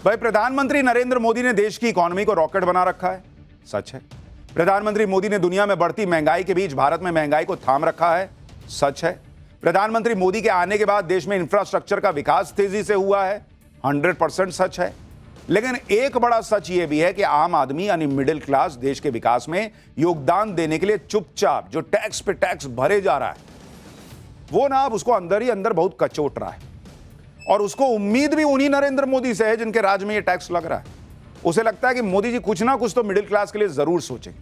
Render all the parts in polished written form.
भाई, प्रधानमंत्री नरेंद्र मोदी ने देश की इकोनॉमी को रॉकेट बना रखा है, सच है। प्रधानमंत्री मोदी ने दुनिया में बढ़ती महंगाई के बीच भारत में महंगाई को थाम रखा है, सच है। प्रधानमंत्री मोदी के आने के बाद देश में इंफ्रास्ट्रक्चर का विकास तेजी से हुआ है, 100% सच है। लेकिन एक बड़ा सच यह भी है कि आम आदमी यानी मिडिल क्लास देश के विकास में योगदान देने के लिए चुपचाप जो टैक्स पे टैक्स भरे जा रहा है, वो ना अब उसको अंदर ही अंदर बहुत कचोट रहा है। और उसको उम्मीद भी उन्हीं नरेंद्र मोदी से है जिनके राज में ये टैक्स लग रहा है। उसे लगता है कि मोदी जी कुछ ना कुछ तो मिडिल क्लास के लिए जरूर सोचेंगे।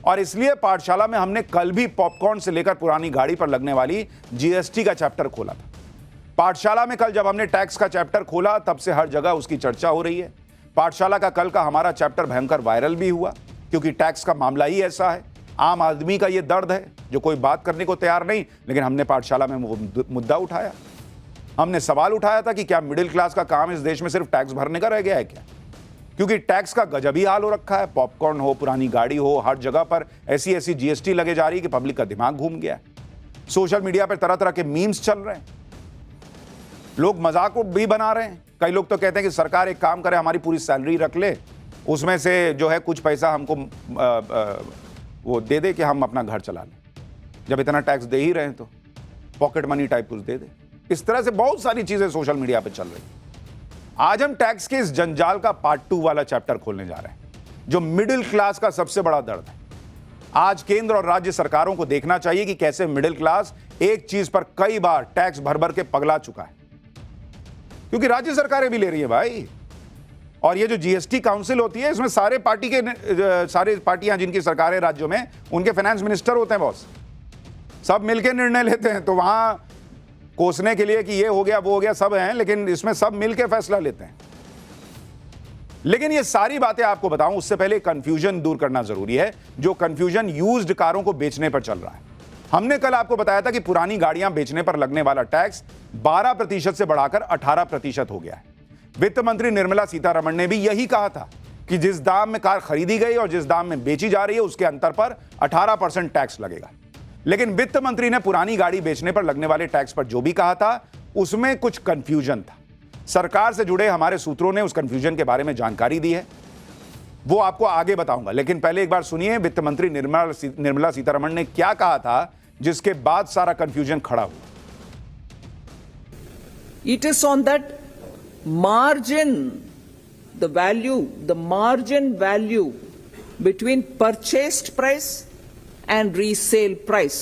और इसलिए पाठशाला में हमने कल भी पॉपकॉर्न से लेकर पुरानी गाड़ी पर लगने वाली जीएसटी का चैप्टर खोला था। पाठशाला में कल जब हमने टैक्स का चैप्टर खोला, तब से हर जगह उसकी चर्चा हो रही है। पाठशाला का कल का हमारा चैप्टर भयंकर वायरल भी हुआ, क्योंकि टैक्स का मामला ही ऐसा है। आम आदमी का ये दर्द है जो कोई बात करने को तैयार नहीं, लेकिन हमने पाठशाला में वो मुद्दा उठाया। हमने सवाल उठाया था कि क्या मिडिल क्लास का काम इस देश में सिर्फ टैक्स भरने का रह गया है क्या? क्योंकि टैक्स का गजब ही हाल हो रखा है। पॉपकॉर्न हो, पुरानी गाड़ी हो, हर जगह पर ऐसी ऐसी जीएसटी लगे जा रही है कि पब्लिक का दिमाग घूम गया है। सोशल मीडिया पर तरह तरह के मीम्स चल रहे हैं, लोग मजाक भी बना रहे हैं। कई लोग तो कहते हैं कि सरकार एक काम करे, हमारी पूरी सैलरी रख ले, उसमें से जो है कुछ पैसा हमको वो दे दे कि हम अपना घर चला लें। जब इतना टैक्स दे ही रहे हैं तो पॉकेट मनी टाइप कुछ दे दे। इस तरह से बहुत सारी चीजें सोशल मीडिया पे चल रही। आज हम टैक्स के इस जंजाल का पार्ट 2 वाला चैप्टर खोलने जा रहे हैं, जो मिडिल क्लास का सबसे बड़ा दर्द है। आज केंद्र और राज्य सरकारों को देखना चाहिए कि कैसे मिडिल क्लास एक चीज पर कई बार टैक्स भर भर के पगला चुका है, क्योंकि राज्य सरकारें भी ले रही है भाई। और ये जो जीएसटी काउंसिल होती है, इसमें सारे पार्टियां जिनकी सरकारें राज्यों में, उनके फाइनेंस मिनिस्टर होते हैं बॉस, सब मिलकर निर्णय लेते हैं। तो वहां कोसने के लिए कि ये हो गया वो हो गया सब हैं, लेकिन इसमें सब मिलकर फैसला लेते हैं। लेकिन ये सारी बातें आपको बताऊं उससे पहले कंफ्यूजन दूर करना जरूरी है, जो कंफ्यूजन यूज्ड कारों को बेचने पर चल रहा है। हमने कल आपको बताया था कि पुरानी गाड़ियां बेचने पर लगने वाला टैक्स 12% से बढ़ाकर 18% हो गया है। वित्त मंत्री निर्मला सीतारमण ने भी यही कहा था कि जिस दाम में कार खरीदी गई और जिस दाम में बेची जा रही है, उसके अंतर पर 18% टैक्स लगेगा। लेकिन वित्त मंत्री ने पुरानी गाड़ी बेचने पर लगने वाले टैक्स पर जो भी कहा था, उसमें कुछ कंफ्यूजन था। सरकार से जुड़े हमारे सूत्रों ने उस कंफ्यूजन के बारे में जानकारी दी है, वो आपको आगे बताऊंगा। लेकिन पहले एक बार सुनिए वित्त मंत्री निर्मला सीतारमण ने क्या कहा था, जिसके बाद सारा कंफ्यूजन खड़ा हुआ। It is on that margin, the margin value between purchased price and resale price.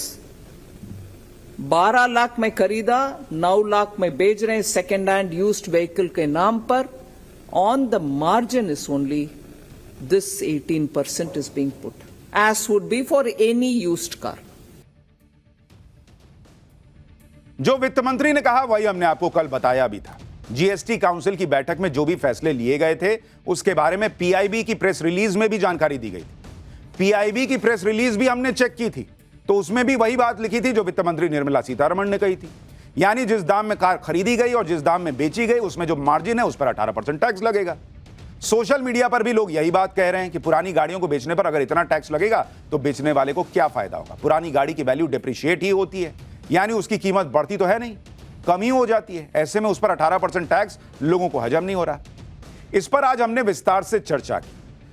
12 lakh में खरीदा, 9 लाख में बेच रहे हैं सेकेंड हैंड यूज्ड व्हीकल के नाम पर। On the margin is only this 18% is being put, as would be for any used car. जो वित्त मंत्री ने कहा वही हमने आपको कल बताया भी था। जीएसटी काउंसिल की बैठक में जो भी फैसले लिए गए थे, उसके बारे में पीआईबी की प्रेस रिलीज में भी जानकारी दी गई थी। पीआईबी की प्रेस रिलीज भी हमने चेक की थी, तो उसमें भी वही बात लिखी थी जो वित्त मंत्री निर्मला सीतारमण ने कही थी। यानी जिस दाम में कार खरीदी गई और जिस दाम में बेची गई, उसमें जो मार्जिन है उस पर 18% टैक्स लगेगा। सोशल मीडिया पर भी लोग यही बात कह रहे हैं कि पुरानी गाड़ियों को बेचने पर अगर इतना टैक्स लगेगा तो बेचने वाले को क्या फायदा होगा। पुरानी गाड़ी की वैल्यू डिप्रिशिएट ही होती है, यानी उसकी कीमत बढ़ती तो है नहीं, कमी हो जाती है। ऐसे में उस पर 18% टैक्स लोगों को हजम नहीं हो रहा। इस पर आज हमने विस्तार से चर्चा की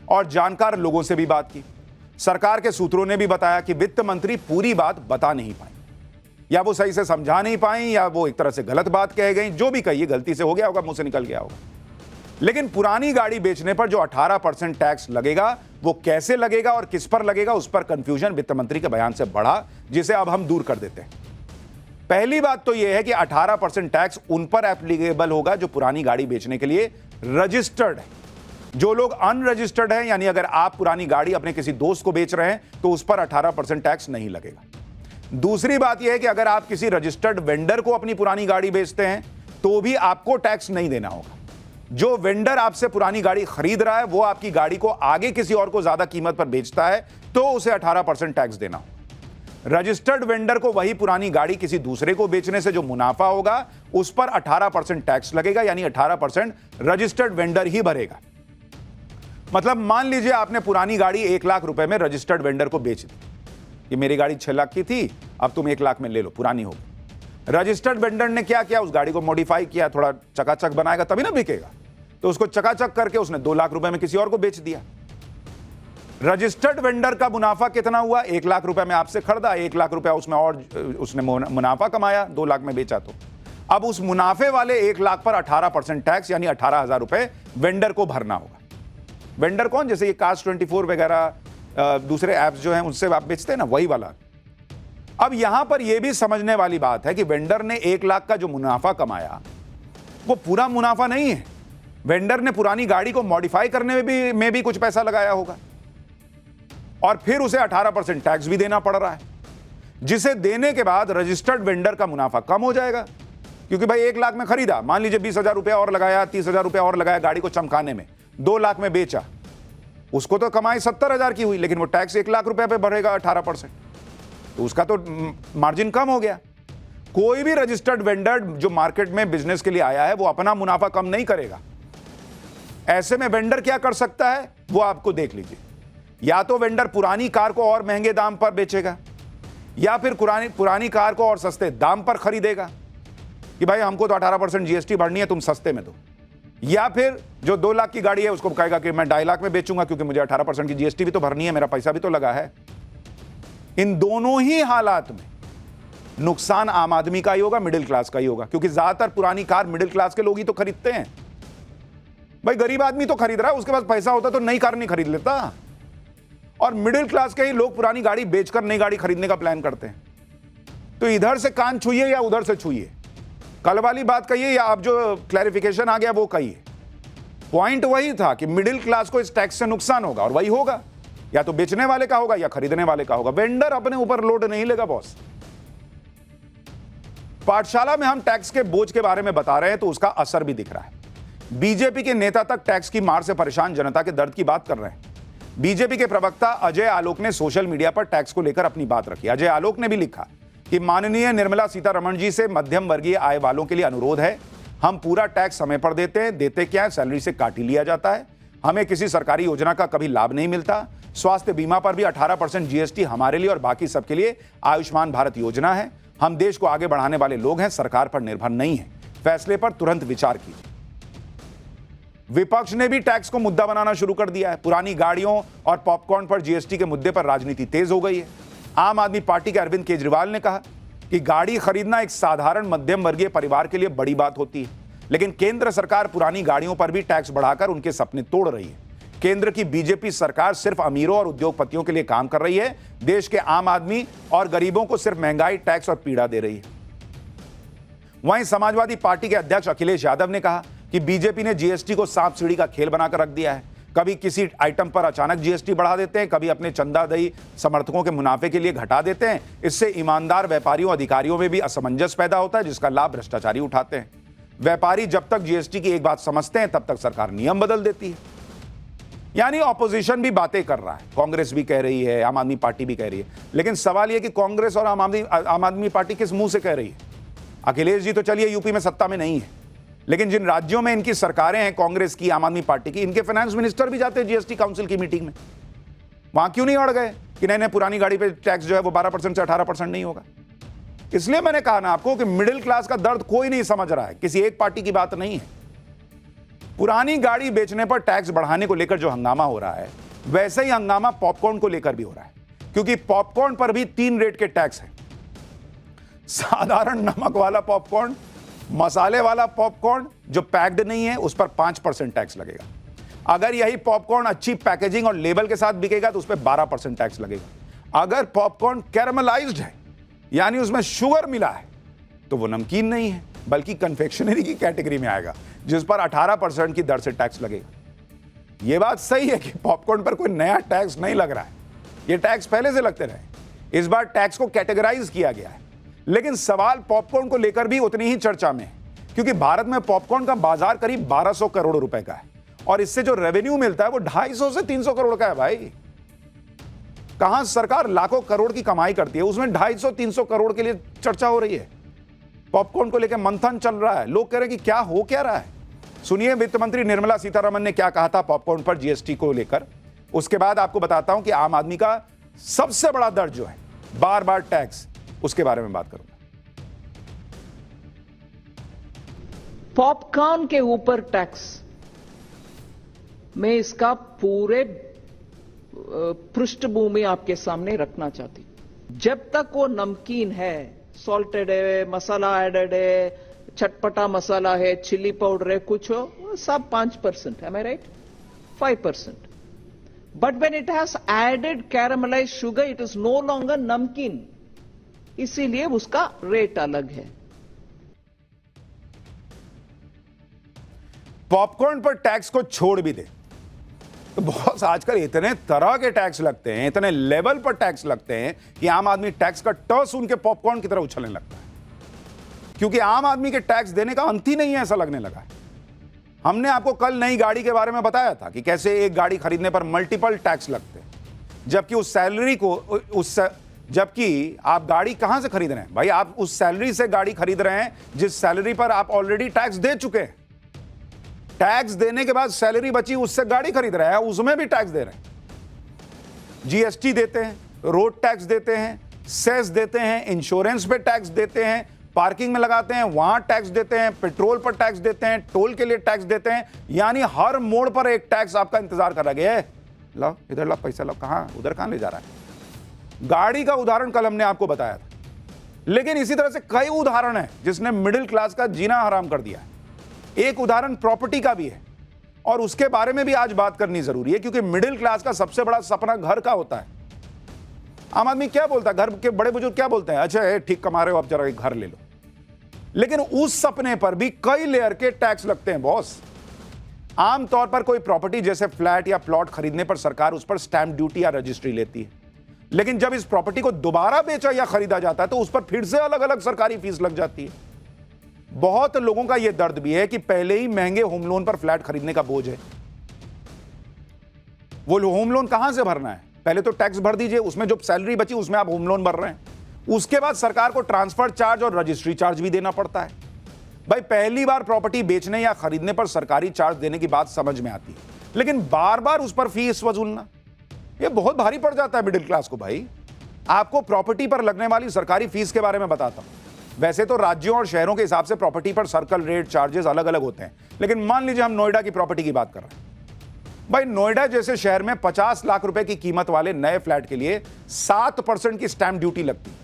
और जानकार लोगों से भी बात की। सरकार के सूत्रों ने भी बताया कि वित्त मंत्री पूरी बात बता नहीं पाई, या वो सही से समझा नहीं पाई, या वो एक तरह से गलत बात कह गई। जो भी कही, गलती से हो गया होगा, मुंह से निकल गया होगा। लेकिन पुरानी गाड़ी बेचने पर जो 18% टैक्स लगेगा, वो कैसे लगेगा और किस पर लगेगा, उस पर कंफ्यूजन वित्त मंत्री के बयान से बढ़ा, जिसे अब हम दूर कर देते हैं। पहली बात तो यह है कि 18% टैक्स उन पर एप्लीकेबल होगा जो पुरानी गाड़ी बेचने के लिए रजिस्टर्ड है। जो लोग अनरजिस्टर्ड हैं, यानी अगर आप पुरानी गाड़ी अपने किसी दोस्त को बेच रहे हैं, तो उस पर 18% टैक्स नहीं लगेगा। दूसरी बात यह है कि अगर आप किसी रजिस्टर्ड वेंडर को अपनी पुरानी गाड़ी बेचते हैं, तो भी आपको टैक्स नहीं देना होगा। जो वेंडर आपसे पुरानी गाड़ी खरीद रहा है, वो आपकी गाड़ी को आगे किसी और को ज्यादा कीमत पर बेचता है, तो उसे 18% टैक्स देना होगा। रजिस्टर्ड वेंडर को वही पुरानी गाड़ी किसी दूसरे को बेचने से जो मुनाफा होगा, उस पर 18% टैक्स लगेगा, यानी 18% रजिस्टर्ड वेंडर ही भरेगा। मतलब मान लीजिए आपने पुरानी गाड़ी 1 लाख रुपए में रजिस्टर्ड वेंडर को बेच दी कि मेरी गाड़ी 6 लाख की थी, अब तुम 1 लाख में ले लो, पुरानी होगी। रजिस्टर्ड वेंडर ने क्या किया, उस गाड़ी को मॉडिफाई किया, थोड़ा चकाचक बनाएगा तभी ना बिकेगा। तो उसको चकाचक करके उसने 2 लाख रुपए में किसी और को बेच दिया। रजिस्टर्ड वेंडर का मुनाफा कितना हुआ? 1 लाख रुपए में आपसे खरीदा, 1 लाख रुपया उसमें और उसने मुनाफा कमाया, 2 लाख में बेचा। तो अब उस मुनाफे वाले 1 लाख पर 18% टैक्स यानी 18,000 रुपए वेंडर को भरना होगा। वेंडर कौन? जैसे ये कास्ट24 वगैरह दूसरे ऐप्स जो हैं उनसे आप बेचते हैं ना, वही वाला। अब यहां पर यह भी समझने वाली बात है कि वेंडर ने 1 लाख का जो मुनाफा कमाया वो पूरा मुनाफा नहीं है। वेंडर ने पुरानी गाड़ी को मॉडिफाई करने में भी कुछ पैसा लगाया होगा और फिर उसे 18% टैक्स भी देना पड़ रहा है, जिसे देने के बाद रजिस्टर्ड वेंडर का मुनाफा कम हो जाएगा। क्योंकि भाई 1 लाख में खरीदा, मान लीजिए 20,000 रुपया और लगाया, 30,000 रुपया और लगाया गाड़ी को चमकाने में, 2 लाख में बेचा, उसको तो कमाई 70,000 की हुई, लेकिन वो टैक्स 1 लाख रुपया पे बढ़ेगा 18%, तो उसका तो मार्जिन कम हो गया। कोई भी रजिस्टर्ड वेंडर जो मार्केट में बिजनेस के लिए आया है वो अपना मुनाफा कम नहीं करेगा। ऐसे में वेंडर क्या कर सकता है वो आपको देख लीजिए। या तो वेंडर पुरानी कार को और महंगे दाम पर बेचेगा, या फिर पुरानी कार को और सस्ते दाम पर खरीदेगा कि भाई हमको तो 18% जीएसटी भरनी है, तुम सस्ते में दो। या फिर जो 2 लाख की गाड़ी है उसको कहेगा कि मैं 2.5 लाख में बेचूंगा क्योंकि मुझे 18% की जीएसटी भी तो भरनी है, मेरा पैसा भी तो लगा है। इन दोनों ही हालात में नुकसान आम आदमी का ही होगा, मिडिल क्लास का ही होगा, क्योंकि ज्यादातर पुरानी कार मिडिल क्लास के लोग ही तो खरीदते हैं। भाई गरीब आदमी तो खरीद रहा है, उसके पास पैसा होता तो नई कार नहीं खरीद लेता, और मिडिल क्लास के ही लोग पुरानी गाड़ी बेचकर नई गाड़ी खरीदने का प्लान करते हैं। तो इधर से कान छुइए या उधर से छुइए, कल वाली बात कहिए या आप जो क्लैरिफिकेशन आ गया वो कहिए। पॉइंट वही था कि मिडिल क्लास को इस टैक्स से नुकसान होगा, और वही होगा या तो बेचने वाले का होगा या खरीदने वाले का होगा। वेंडर अपने ऊपर लोड नहीं लेगा बॉस। पाठशाला में हम टैक्स के बोझ के बारे में बता रहे हैं तो उसका असर भी दिख रहा है। बीजेपी के नेता तक टैक्स की मार से परेशान जनता के दर्द की बात कर रहे हैं। बीजेपी के प्रवक्ता अजय आलोक ने सोशल मीडिया पर टैक्स को लेकर अपनी बात रखी। अजय आलोक ने भी लिखा कि माननीय निर्मला सीतारमण जी से मध्यम वर्गीय आय वालों के लिए अनुरोध है, हम पूरा टैक्स समय पर देते हैं, देते क्या है, सैलरी से काट ही लिया जाता है, हमें किसी सरकारी योजना का कभी लाभ नहीं मिलता। स्वास्थ्य बीमा पर भी 18% जीएसटी हमारे लिए और बाकी सबके लिए आयुष्मान भारत योजना है। हम देश को आगे बढ़ाने वाले लोग हैं, सरकार पर निर्भर नहीं है। फैसले पर तुरंत विचार कीजिए। विपक्ष ने भी टैक्स को मुद्दा बनाना शुरू कर दिया है। पुरानी गाड़ियों और पॉपकॉर्न पर जीएसटी के मुद्दे पर राजनीति तेज हो गई है। आम आदमी पार्टी के अरविंद केजरीवाल ने कहा कि गाड़ी खरीदना एक साधारण मध्यम वर्गीय परिवार के लिए बड़ी बात होती है, लेकिन केंद्र सरकार पुरानी गाड़ियों पर भी टैक्स बढ़ाकर उनके सपने तोड़ रही है। केंद्र की बीजेपी सरकार सिर्फ अमीरों और उद्योगपतियों के लिए काम कर रही है, देश के आम आदमी और गरीबों को सिर्फ महंगाई, टैक्स और पीड़ा दे रही है। वहीं समाजवादी पार्टी के अध्यक्ष अखिलेश यादव ने कहा कि बीजेपी ने जीएसटी को सांप सीढ़ी का खेल बनाकर रख दिया है। कभी किसी आइटम पर अचानक जीएसटी बढ़ा देते हैं, कभी अपने चंदादही समर्थकों के मुनाफे के लिए घटा देते हैं। इससे ईमानदार व्यापारियों अधिकारियों में भी असमंजस पैदा होता है, जिसका लाभ भ्रष्टाचारी उठाते हैं। व्यापारी जब तक जीएसटी की एक बात समझते हैं तब तक सरकार नियम बदल देती है। यानी ऑपोजिशन भी बातें कर रहा है, कांग्रेस भी कह रही है, आम आदमी पार्टी भी कह रही है, लेकिन सवाल यह कि कांग्रेस और आम आदमी पार्टी किस मुंह से कह रही है। अखिलेश जी तो चलिए यूपी में सत्ता में नहीं है, लेकिन जिन राज्यों में इनकी सरकारें हैं, कांग्रेस की, आम आदमी पार्टी की, इनके फाइनेंस मिनिस्टर भी जाते हैं जीएसटी काउंसिल की मीटिंग में। वहां क्यों नहीं अड़ गए कि नहीं पुरानी गाड़ी पे टैक्स जो है वो 12% से 18% नहीं होगा। इसलिए मैंने कहा ना आपको कि मिडिल क्लास का दर्द कोई नहीं समझ रहा है, किसी एक पार्टी की बात नहीं है। पुरानी गाड़ी बेचने पर टैक्स बढ़ाने को लेकर जो हंगामा हो रहा है, वैसे ही हंगामा पॉपकॉर्न को लेकर भी हो रहा है, क्योंकि पॉपकॉर्न पर भी 3 रेट के टैक्स हैं। साधारण नमक वाला पॉपकॉर्न, मसाले वाला पॉपकॉर्न जो पैक्ड नहीं है उस पर 5% टैक्स लगेगा। अगर यही पॉपकॉर्न अच्छी पैकेजिंग और लेबल के साथ बिकेगा तो उस पर 12% टैक्स लगेगा। अगर पॉपकॉर्न कैरमलाइज्ड है यानी उसमें शुगर मिला है तो वो नमकीन नहीं है बल्कि कन्फेक्शनरी की कैटेगरी में आएगा, जिस पर 18% की दर से टैक्स लगेगा। यह बात सही है कि पॉपकॉर्न पर कोई नया टैक्स नहीं लग रहा है, ये टैक्स पहले से लगते रहे। इस बार टैक्स को कैटेगराइज किया गया है, लेकिन सवाल पॉपकॉर्न को लेकर भी उतनी ही चर्चा में है, क्योंकि भारत में पॉपकॉर्न का बाजार करीब 1200 करोड़ रुपए का है और इससे जो रेवेन्यू मिलता है वो 250 से 300 करोड़ का है। भाई कहां सरकार लाखों करोड़ की कमाई करती है, उसमें 250-300 करोड़ के लिए चर्चा हो रही है। पॉपकॉर्न को लेकर मंथन चल रहा है, लोग कह रहे हैं कि क्या हो क्या रहा है। सुनिए वित्त मंत्री निर्मला सीतारमण ने क्या कहा था पॉपकॉर्न पर जीएसटी को लेकर। उसके बाद आपको बताता हूं कि आम आदमी का सबसे बड़ा दर्द जो है बार बार टैक्स, उसके बारे में बात करूंगा। पॉपकॉर्न के ऊपर टैक्स मैं इसका पूरे पृष्ठभूमि आपके सामने रखना चाहती हूं। जब तक वो नमकीन है, सॉल्टेड है, मसाला एडेड है, चटपटा मसाला है, चिली पाउडर है, कुछ हो, वो सब 5%, am I right? 5%. But when it has added caramelized sugar, it is no longer नमकीन, इसीलिए उसका रेट अलग है। पॉपकॉर्न पर टैक्स को छोड़ भी दे तो बहुत आजकल इतने तरह के टैक्स लगते हैं, इतने लेवल पर टैक्स लगते हैं कि आम आदमी टैक्स का ट सुन के पॉपकॉर्न की तरह उछलने लगता है, क्योंकि आम आदमी के टैक्स देने का अंत ही नहीं है, ऐसा लगने लगा है। हमने आपको कल नई गाड़ी के बारे में बताया था कि कैसे एक गाड़ी खरीदने पर मल्टीपल टैक्स लगते हैं, जबकि उस सैलरी को जबकि आप गाड़ी कहां से खरीद रहे हैं भाई? आप उस सैलरी से गाड़ी खरीद रहे हैं जिस सैलरी पर आप ऑलरेडी टैक्स दे चुके हैं। टैक्स देने के बाद सैलरी बची, उससे गाड़ी खरीद रहे हैं, उसमें भी टैक्स दे रहे हैं। जीएसटी देते हैं, रोड टैक्स देते हैं, सेस देते हैं, इंश्योरेंस पे टैक्स देते हैं, पार्किंग में लगाते हैं वहां टैक्स देते हैं, पेट्रोल पर टैक्स देते हैं, टोल के लिए टैक्स देते हैं, यानी हर मोड़ पर एक टैक्स आपका इंतजार कर रहा है। लो इधर लो पैसा लो, कहां उधर कहां ले जा रहा है? गाड़ी का उदाहरण कल हमने आपको बताया था, लेकिन इसी तरह से कई उदाहरण है जिसने मिडिल क्लास का जीना हराम कर दिया है। एक उदाहरण प्रॉपर्टी का भी है और उसके बारे में भी आज बात करनी जरूरी है, क्योंकि मिडिल क्लास का सबसे बड़ा सपना घर का होता है। आम आदमी क्या बोलता है, घर के बड़े बुजुर्ग क्या बोलते हैं, अच्छा ठीक कमा रहे हो अब जरा घर ले लो, लेकिन उस सपने पर भी कई लेयर के टैक्स लगते हैं बॉस। आमतौर पर कोई प्रॉपर्टी जैसे फ्लैट या प्लॉट खरीदने पर सरकार उस पर स्टैंप ड्यूटी या रजिस्ट्री लेती है, लेकिन जब इस प्रॉपर्टी को दोबारा बेचा या खरीदा जाता है तो उस पर फिर से अलग अलग सरकारी फीस लग जाती है। बहुत लोगों का यह दर्द भी है कि पहले ही महंगे होम लोन पर फ्लैट खरीदने का बोझ है। वो होम लोन कहां से भरना है? पहले तो टैक्स भर दीजिए, उसमें जो सैलरी बची उसमें आप होम लोन भर रहे हैं, उसके बाद सरकार को ट्रांसफर चार्ज और रजिस्ट्री चार्ज भी देना पड़ता है। भाई पहली बार प्रॉपर्टी बेचने या खरीदने पर सरकारी चार्ज देने की बात समझ में आती है, लेकिन बार बार उस पर फीस वसूलना यह बहुत भारी पड़ जाता है मिडिल क्लास को। भाई आपको प्रॉपर्टी पर लगने वाली सरकारी फीस के बारे में बताता हूं। वैसे तो राज्यों और शहरों के हिसाब से प्रॉपर्टी पर सर्कल रेट चार्जेस अलग अलग होते हैं, लेकिन मान लीजिए हम नोएडा की प्रॉपर्टी की बात कर रहे हैं। भाई नोएडा जैसे शहर में 50 लाख रुपए की कीमत वाले नए फ्लैट के लिए 7% की स्टैंप ड्यूटी लगती है,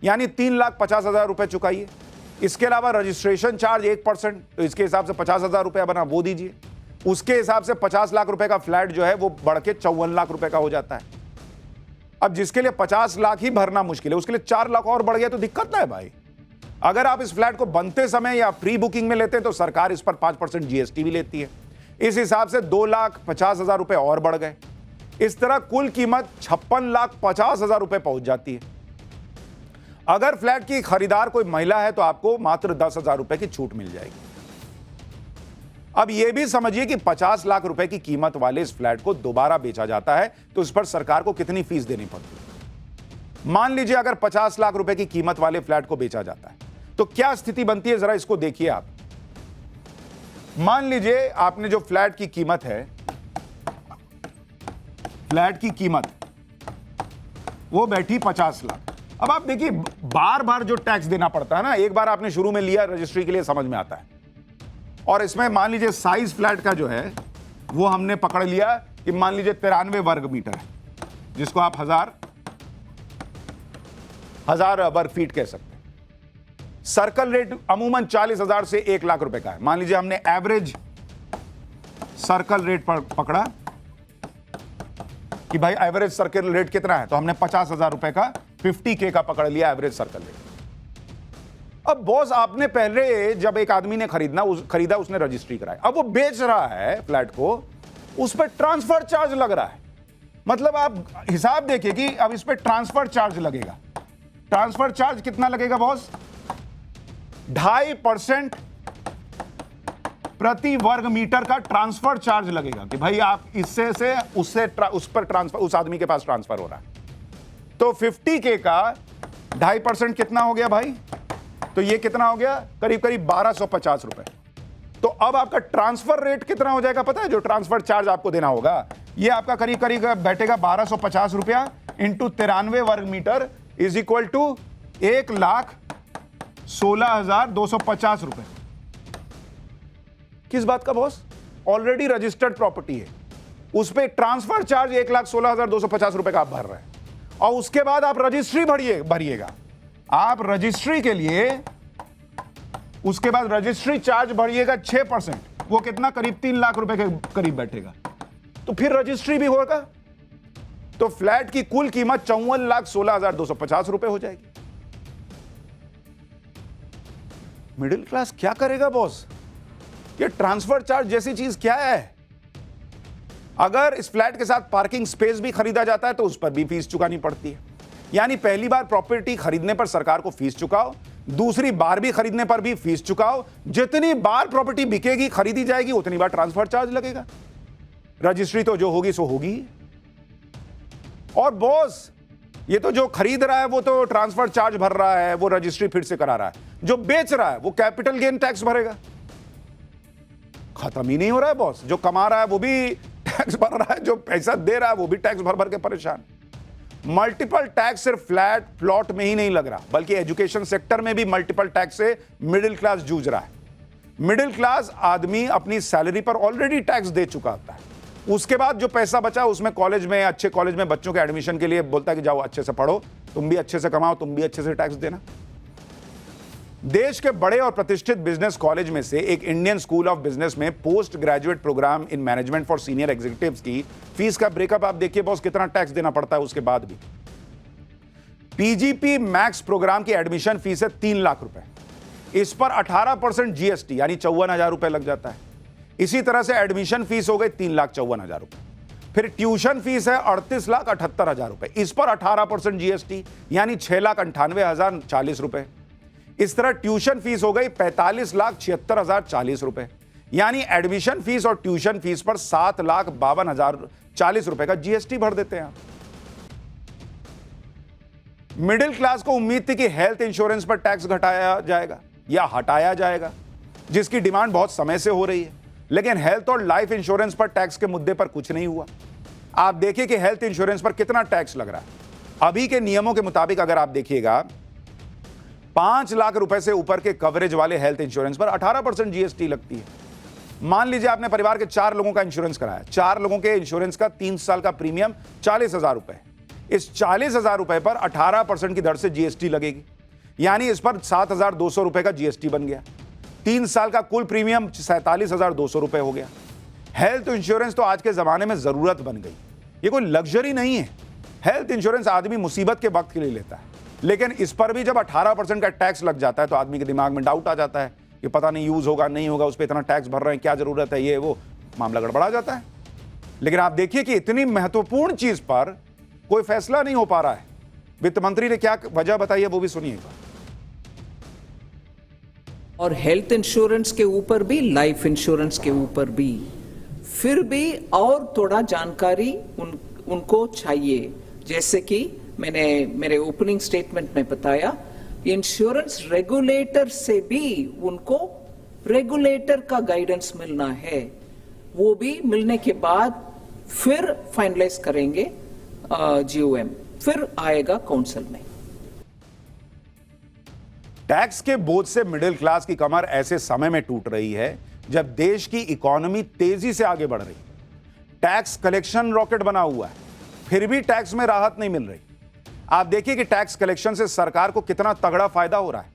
यानी 3,50,000 रुपए चुकाइए। इसके अलावा रजिस्ट्रेशन चार्ज 1%, तो इसके हिसाब से 50,000 रुपया बना, वो दीजिए। उसके हिसाब से 50 लाख रुपए का फ्लैट जो है वो बढ़ के 54 लाख रुपए का हो जाता है। अब जिसके लिए 50 लाख ही भरना मुश्किल है, उसके लिए 4 लाख और बढ़ गया तो दिक्कत ना है भाई। अगर आप इस फ्लैट को बनते समय या प्री बुकिंग में लेते हैं तो सरकार इस पर 5% जीएसटी भी लेती है। इस हिसाब से 2,50,000 रुपए और बढ़ गए। इस तरह कुल कीमत 56,50,000 रुपए पहुंच जाती है। अगर फ्लैट की खरीदार कोई महिला है तो आपको मात्र 10,000 रुपए की छूट मिल जाएगी। अब यह भी समझिए कि 50 लाख रुपए की कीमत वाले इस फ्लैट को दोबारा बेचा जाता है तो इस पर सरकार को कितनी फीस देनी पड़ती है। मान लीजिए अगर 50 लाख रुपए की कीमत वाले फ्लैट को बेचा जाता है तो क्या स्थिति बनती है, जरा इसको देखिए आप। मान लीजिए आपने जो फ्लैट की कीमत है, फ्लैट की कीमत वो बैठी 50 लाख। अब आप देखिए बार बार जो टैक्स देना पड़ता है ना, एक बार आपने शुरू में लिया रजिस्ट्री के लिए समझ में आता है, और इसमें मान लीजिए साइज फ्लैट का जो है वो हमने पकड़ लिया कि मान लीजिए 93 वर्ग मीटर है, जिसको आप हजार वर्ग फीट कह सकते हैं। सर्कल रेट अमूमन 40,000 से 1 लाख रुपए का है। मान लीजिए हमने एवरेज सर्कल रेट पर पकड़ा कि भाई एवरेज सर्कल रेट कितना है, तो हमने 50,000 रुपए का 50K का पकड़ लिया एवरेज सर्कल रेट। अब बॉस आपने पहले जब एक आदमी ने खरीदा उसने रजिस्ट्री कराई, अब वो बेच रहा है फ्लैट को, उस पर ट्रांसफर चार्ज लग रहा है। मतलब आप हिसाब देखिए कि अब इस पर ट्रांसफर चार्ज लगेगा। ट्रांसफर चार्ज कितना लगेगा बॉस? 2.5% प्रति वर्ग मीटर का ट्रांसफर चार्ज लगेगा कि भाई आप इससे से उससे उस पर ट्रांसफर, उस आदमी के पास ट्रांसफर हो रहा है। तो 50K का 2.5% कितना हो गया भाई? तो ये कितना हो गया? करीब करीब 1250 रुपए। तो अब आपका ट्रांसफर रेट कितना हो जाएगा पता है? जो ट्रांसफर चार्ज आपको देना होगा ये आपका करीब करीब बैठेगा 1250 रुपया इंटू 93 वर्ग मीटर इज इक्वल टू 1,16,250 रुपए। किस बात का बॉस? ऑलरेडी रजिस्टर्ड प्रॉपर्टी है, उस पर ट्रांसफर चार्ज 1,16,250 रुपए का आप भर रहे हैं, और उसके बाद आप रजिस्ट्री भरिएगा। आप रजिस्ट्री के लिए उसके बाद रजिस्ट्री चार्ज भरिएगा 6%, वो कितना, करीब 3 लाख रुपए के करीब बैठेगा। तो फिर रजिस्ट्री भी होगा, तो फ्लैट की कुल कीमत 54,16,250 रुपए हो जाएगी। मिडिल क्लास क्या करेगा बॉस? ये ट्रांसफर चार्ज जैसी चीज क्या है? अगर इस फ्लैट के साथ पार्किंग स्पेस भी खरीदा जाता है तो उस पर भी फीस चुकानी पड़ती है। यानी पहली बार प्रॉपर्टी खरीदने पर सरकार को फीस चुकाओ, दूसरी बार भी खरीदने पर भी फीस चुकाओ, जितनी बार प्रॉपर्टी बिकेगी, खरीदी जाएगी, उतनी बार ट्रांसफर चार्ज लगेगा। रजिस्ट्री तो जो होगी सो होगी। और बॉस, ये तो जो खरीद रहा है वो तो ट्रांसफर चार्ज भर रहा है, वो रजिस्ट्री फिर से करा रहा है, जो बेच रहा है वो कैपिटल गेन टैक्स भरेगा। खत्म ही नहीं हो रहा है बॉस। जो कमा रहा है वो भी टैक्स भर रहा है, जो पैसा दे रहा है वो भी टैक्स भर भर के परेशान। मल्टीपल टैक्स सिर्फ फ्लैट प्लॉट में ही नहीं लग रहा, बल्कि एजुकेशन सेक्टर में भी मल्टीपल टैक्स से मिडिल क्लास जूझ रहा है। मिडिल क्लास आदमी अपनी सैलरी पर ऑलरेडी टैक्स दे चुका होता है, उसके बाद जो पैसा बचा उसमें कॉलेज में, अच्छे कॉलेज में बच्चों के एडमिशन के लिए बोलता है कि जाओ अच्छे से पढ़ो, तुम भी अच्छे से कमाओ, तुम भी अच्छे से टैक्स देना। देश के बड़े और प्रतिष्ठित बिजनेस कॉलेज में से एक इंडियन स्कूल ऑफ बिजनेस में post graduate program in management for senior executives की फीस का ब्रेकअप आप देखिए बॉस, कितना टैक्स देना पड़ता है उसके बाद भी। पीजीपी मैक्स प्रोग्राम की एडमिशन फीस है 3 लाख रुपए, इस पर 18% जीएसटी यानी 54,000 रुपए लग जाता है। इसी तरह से एडमिशन फीस हो गई 3,54,000 रुपए। फिर ट्यूशन फीस है 38,78,000 रुपए, इस पर 18% जीएसटी यानी 6,98,040 रुपए। इस तरह ट्यूशन फीस हो गई 45,76,040 रुपए, यानी एडमिशन फीस और ट्यूशन फीस पर 7,52,040 रुपए का जीएसटी भर देते हैं। मिडिल क्लास को उम्मीद थी कि हेल्थ इंश्योरेंस पर टैक्स घटाया जाएगा या हटाया जाएगा, जिसकी डिमांड बहुत समय से हो रही है, लेकिन हेल्थ और लाइफ इंश्योरेंस पर टैक्स के मुद्दे पर कुछ नहीं हुआ। आप देखिए कि हेल्थ इंश्योरेंस पर कितना टैक्स लग रहा है। अभी के नियमों के मुताबिक अगर आप देखिएगा 5 लाख रुपए से ऊपर के कवरेज वाले हेल्थ इंश्योरेंस पर 18% जीएसटी लगती है। मान लीजिए आपने परिवार के 4 लोगों का इंश्योरेंस कराया, 4 लोगों के इंश्योरेंस का 3 साल का प्रीमियम 40,000 रुपए। इस 40,000 रुपए पर 18% की दर से जीएसटी लगेगी, यानी इस पर 7,200 रुपए का जीएसटी बन गया। 3 साल का कुल प्रीमियम 47,200 रुपए हो गया। हेल्थ इंश्योरेंस तो आज के जमाने में जरूरत बन गई, ये कोई लग्जरी नहीं है। हेल्थ इंश्योरेंस आदमी मुसीबत के वक्त के लिए लेता है, लेकिन इस पर भी जब 18% का टैक्स लग जाता है तो आदमी के दिमाग में डाउट आ जाता है कि पता नहीं यूज होगा नहीं होगा, उस पर इतना टैक्स भर रहे हैं, क्या जरूरत है, ये वो मामला गड़बड़ा जाता है। लेकिन आप देखिए कि इतनी महत्वपूर्ण चीज पर कोई फैसला नहीं हो पा रहा है। वित्त मंत्री ने क्या वजह बताई है वो भी सुनिएगा। और हेल्थ इंश्योरेंस के ऊपर भी, लाइफ इंश्योरेंस के ऊपर भी, फिर भी और थोड़ा जानकारी उनको चाहिए। जैसे कि मैंने मेरे ओपनिंग स्टेटमेंट में बताया, इंश्योरेंस रेगुलेटर से भी उनको रेगुलेटर का गाइडेंस मिलना है, वो भी मिलने के बाद फिर फाइनलाइज करेंगे जीओएम, फिर आएगा काउंसिल में। टैक्स के बोझ से मिडिल क्लास की कमर ऐसे समय में टूट रही है जब देश की इकोनॉमी तेजी से आगे बढ़ रही है। टैक्स कलेक्शन रॉकेट बना हुआ है, फिर भी टैक्स में राहत नहीं मिल रही। आप देखिए कि टैक्स कलेक्शन से सरकार को कितना तगड़ा फायदा हो रहा है।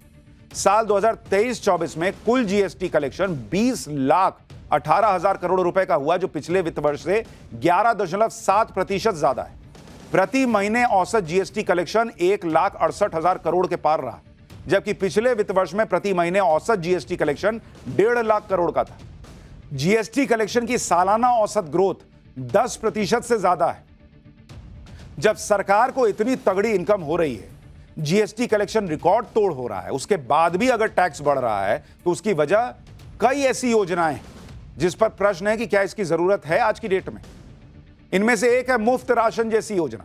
साल 2023-24 में कुल जीएसटी कलेक्शन 20,18,000 करोड़ रुपए का हुआ, जो पिछले वित्त वर्ष से 11.7% ज्यादा है। प्रति महीने औसत जीएसटी कलेक्शन 1,68,000 करोड़ के पार रहा, जबकि पिछले वित्त वर्ष में प्रति महीने औसत जीएसटी कलेक्शन 1.5 लाख करोड़ का था। जीएसटी कलेक्शन की सालाना औसत ग्रोथ 10% से ज्यादा है। जब सरकार को इतनी तगड़ी इनकम हो रही है, जीएसटी कलेक्शन रिकॉर्ड तोड़ हो रहा है, उसके बाद भी अगर टैक्स बढ़ रहा है तो उसकी वजह कई ऐसी योजनाएं जिस पर प्रश्न है कि क्या इसकी जरूरत है आज की डेट में। इनमें से एक है मुफ्त राशन जैसी योजना।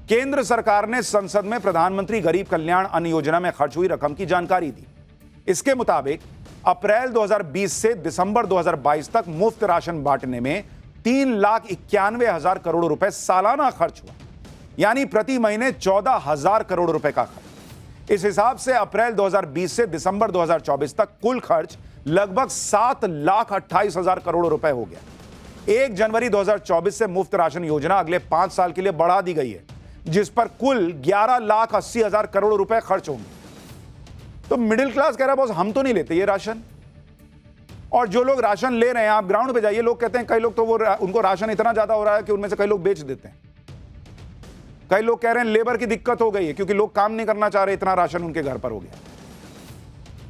केंद्र सरकार ने संसद में प्रधानमंत्री गरीब कल्याण अन्न योजना में खर्च हुई रकम की जानकारी दी। इसके मुताबिक अप्रैल 2020 से दिसंबर 2022 तक मुफ्त राशन बांटने में 3,91,000 करोड़ रुपए सालाना खर्च हुआ, यानी प्रति महीने 14,000 करोड़ रुपए का खर्च। इस हिसाब से अप्रैल 2020 से दिसंबर 2024 तक कुल खर्च लगभग 7,28,000 करोड़ रुपए हो गया। 1 जनवरी 2024 से मुफ्त राशन योजना अगले 5 साल के लिए बढ़ा दी गई है, जिस पर कुल 11,80,000 करोड़ रुपए खर्च होंगे। तो मिडिल क्लास कह रहा है बॉस हम तो नहीं लेते ये राशन, और जो लोग राशन ले रहे हैं आप ग्राउंड पे जाइए, लोग कहते हैं कई लोग तो वो उनको राशन इतना ज्यादा हो रहा है कि उनमें से कई लोग बेच देते हैं। कई लोग कह रहे हैं लेबर की दिक्कत हो गई है क्योंकि लोग काम नहीं करना चाह रहे, इतना राशन उनके घर पर हो गया।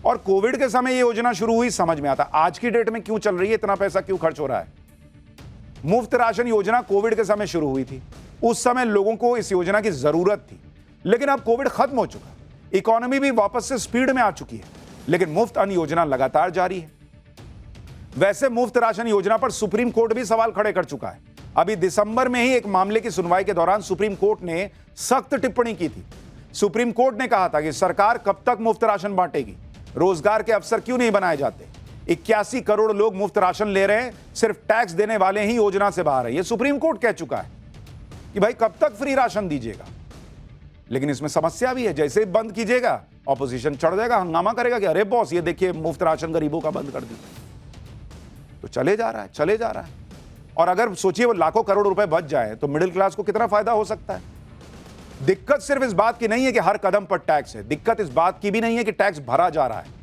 और कोविड के समय ये योजना शुरू हुई, समझ में आता आज की डेट में क्यों चल रही है, इतना पैसा क्यों खर्च हो रहा है। मुफ्त राशन योजना कोविड के समय शुरू हुई थी, उस समय लोगों को इस योजना की जरूरत थी, लेकिन अब कोविड खत्म हो चुका, इकोनॉमी भी वापस से स्पीड में आ चुकी है, लेकिन मुफ्त अन्न योजना लगातार जारी है। वैसे मुफ्त राशन योजना पर सुप्रीम कोर्ट भी सवाल खड़े कर चुका है। अभी दिसंबर में ही एक मामले की सुनवाई के दौरान सुप्रीम कोर्ट ने सख्त टिप्पणी की थी। सुप्रीम कोर्ट ने कहा था कि सरकार कब तक मुफ्त राशन बांटेगी, रोजगार के अवसर क्यों नहीं बनाए जाते। 81 करोड़ लोग मुफ्त राशन ले रहे हैं, सिर्फ टैक्स देने वाले ही योजना से बाहर है। यह सुप्रीम कोर्ट कह चुका है कि भाई कब तक फ्री राशन दीजिएगा। लेकिन इसमें समस्या भी है, जैसे ही बंद कीजिएगा ऑपोजिशन चढ़ जाएगा, हंगामा करेगा कि अरे बॉस ये देखिए मुफ्त राशन गरीबों का बंद कर दी। तो चले जा रहा है। और अगर सोचिए वो लाखों करोड़ रुपए बच जाए तो मिडिल क्लास को कितना फायदा हो सकता है। दिक्कत सिर्फ इस बात की नहीं है कि हर कदम पर टैक्स है, दिक्कत इस बात की भी नहीं है कि टैक्स भरा जा रहा है।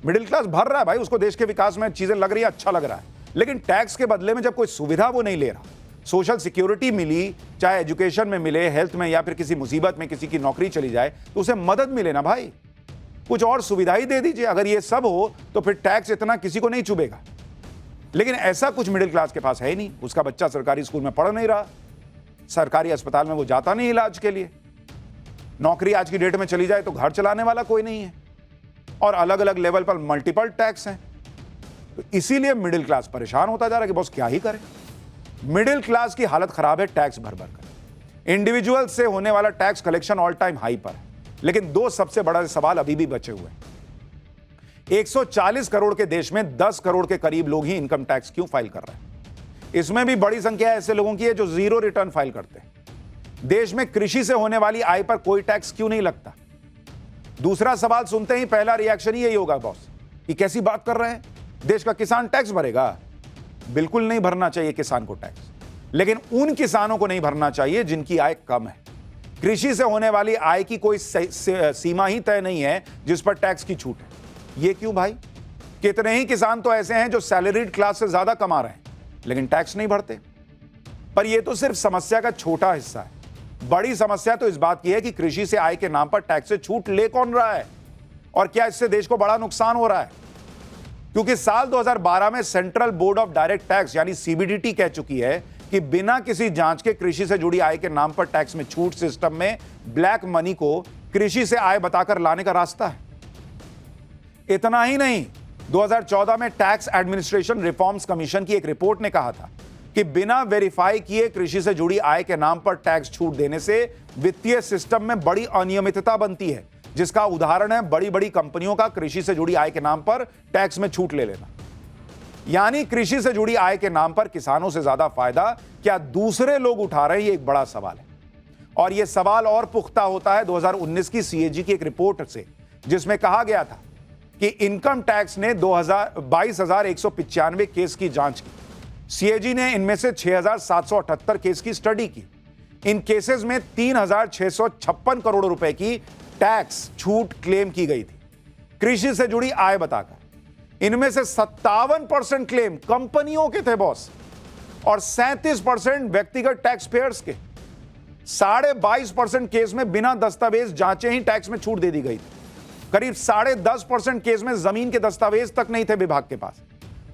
मिडिल क्लास भर रहा है भाई, उसको देश के विकास में चीजें लग रही है, अच्छा लग रहा है, लेकिन टैक्स के बदले में जब कोई सुविधा वो नहीं ले रहा, सोशल सिक्योरिटी मिली, चाहे एजुकेशन में मिले, हेल्थ में, या फिर किसी मुसीबत में किसी की नौकरी चली जाए तो उसे मदद मिले ना भाई, कुछ और सुविधा ही दे दीजिए। अगर ये सब हो तो फिर टैक्स इतना किसी को नहीं चुभेगा। लेकिन ऐसा कुछ मिडिल क्लास के पास है ही नहीं। उसका बच्चा सरकारी स्कूल में पढ़ नहीं रहा, सरकारी अस्पताल में वो जाता नहीं इलाज के लिए, नौकरी आज की डेट में चली जाए तो घर चलाने वाला कोई नहीं है, और अलग अलग लेवल पर मल्टीपल टैक्स हैं। तो इसीलिए मिडिल क्लास परेशान होता जा रहा है कि बॉस क्या ही करें। मिडिल क्लास की हालत खराब है टैक्स भर भर कर। इंडिविजुअल से होने वाला tax collection all time high पर है, लेकिन दो सबसे बड़ा सवाल अभी भी बचे हुए हैं। 140 करोड़ के देश में 10 करोड़ के करीब लोग ही इनकम टैक्स क्यों फाइल कर रहे हैं। इसमें भी बड़ी संख्या ऐसे लोगों की है जो 0 रिटर्न फाइल करते हैं। देश में कृषि से होने वाली आय पर कोई टैक्स क्यों नहीं लगता। दूसरा सवाल सुनते ही पहला रिएक्शन ही यही होगा, बॉस ये कैसी बात कर रहे हैं, देश का किसान टैक्स भरेगा। बिल्कुल नहीं भरना चाहिए किसान को टैक्स, लेकिन उन किसानों को नहीं भरना चाहिए जिनकी आय कम है। कृषि से होने वाली आय की कोई सीमा ही तय नहीं है जिस पर टैक्स की छूट है। ये क्यों भाई? कितने ही किसान तो ऐसे हैं जो सैलरीड क्लास से ज्यादा कमा रहे हैं लेकिन टैक्स नहीं भरते। पर यह तो सिर्फ समस्या का छोटा हिस्सा है। बड़ी समस्या तो इस बात की है कि कृषि से आय के नाम पर टैक्स से छूट ले कौन रहा है, और क्या इससे देश को बड़ा नुकसान हो रहा है। क्योंकि साल 2012 में central board of direct tax यानी सीबीडीटी कह चुकी है कि बिना किसी जांच के कृषि से जुड़ी आय के नाम पर टैक्स में छूट सिस्टम में ब्लैक मनी को कृषि से आय बताकर लाने का रास्ता है। इतना ही नहीं, 2014 में टैक्स एडमिनिस्ट्रेशन रिफॉर्म्स कमीशन की एक रिपोर्ट ने कहा था कि बिना वेरीफाई किए कृषि से जुड़ी आय के नाम पर टैक्स छूट देने से वित्तीय सिस्टम में बड़ी अनियमितता बनती है, जिसका उदाहरण है बड़ी बड़ी कंपनियों का कृषि से जुड़ी आय के नाम पर टैक्स में छूट ले लेना। यानी कृषि से जुड़ी आय के नाम पर किसानों से ज्यादा फायदा क्या दूसरे लोग उठा रहे हैं, ये एक बड़ा सवाल है। और यह सवाल और पुख्ता होता है 2019 की सीएजी की एक रिपोर्ट से, जिसमें कहा गया था कि इनकम टैक्स ने 22,195 केस की जांच की। सीएजी ने इनमें से 6,778 केस की स्टडी की। इन केसेस में 3,656 करोड़ रुपए की टैक्स छूट क्लेम की गई थी कृषि से जुड़ी आय बताकर। इनमें से 57% क्लेम कंपनियों के थे बॉस, और 37% व्यक्तिगत टैक्स पेयर्स के। 22.5% केस में बिना दस्तावेज जांचे ही टैक्स में छूट दे दी गई थी। करीब 10.5% केस में जमीन के दस्तावेज तक नहीं थे विभाग के पास।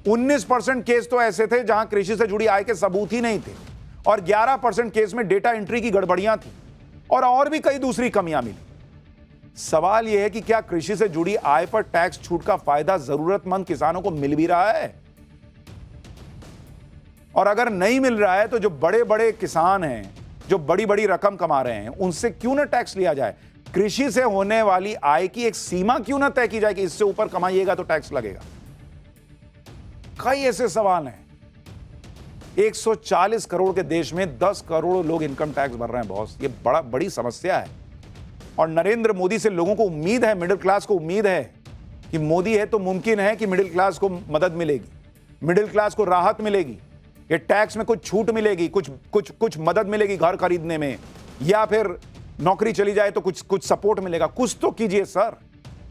19% केस तो ऐसे थे जहां कृषि से जुड़ी आय के सबूत ही नहीं थे, और 11% केस में डेटा एंट्री की गड़बड़ियां थी, और भी कई दूसरी कमियां मिली। सवाल यह है कि क्या कृषि से जुड़ी आय पर टैक्स छूट का फायदा जरूरतमंद किसानों को मिल भी रहा है? और अगर नहीं मिल रहा है तो जो बड़े बड़े किसान हैं, जो बड़ी बड़ी रकम कमा रहे हैं, उनसे क्यों ना टैक्स लिया जाए। कृषि से होने वाली आय की एक सीमा क्यों ना तय की जाए कि इससे ऊपर कमाइएगा तो टैक्स लगेगा। कई ऐसे सवाल हैं। 140 करोड़ के देश में 10 करोड़ लोग इनकम टैक्स भर रहे हैं बॉस, ये बड़ी समस्या है। और नरेंद्र मोदी से लोगों को उम्मीद है, मिडिल क्लास को उम्मीद है कि मोदी है तो मुमकिन है कि मिडिल क्लास को मदद मिलेगी, मिडिल क्लास को राहत मिलेगी। ये टैक्स में कुछ छूट मिलेगी, कुछ मदद मिलेगी घर खरीदने में, या फिर नौकरी चली जाए तो कुछ सपोर्ट मिलेगा? कुछ तो कीजिए सर।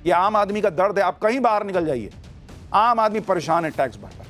ये आम आदमी का दर्द है, आप कहीं बाहर निकल जाइए, आम आदमी परेशान है टैक्स भरकर।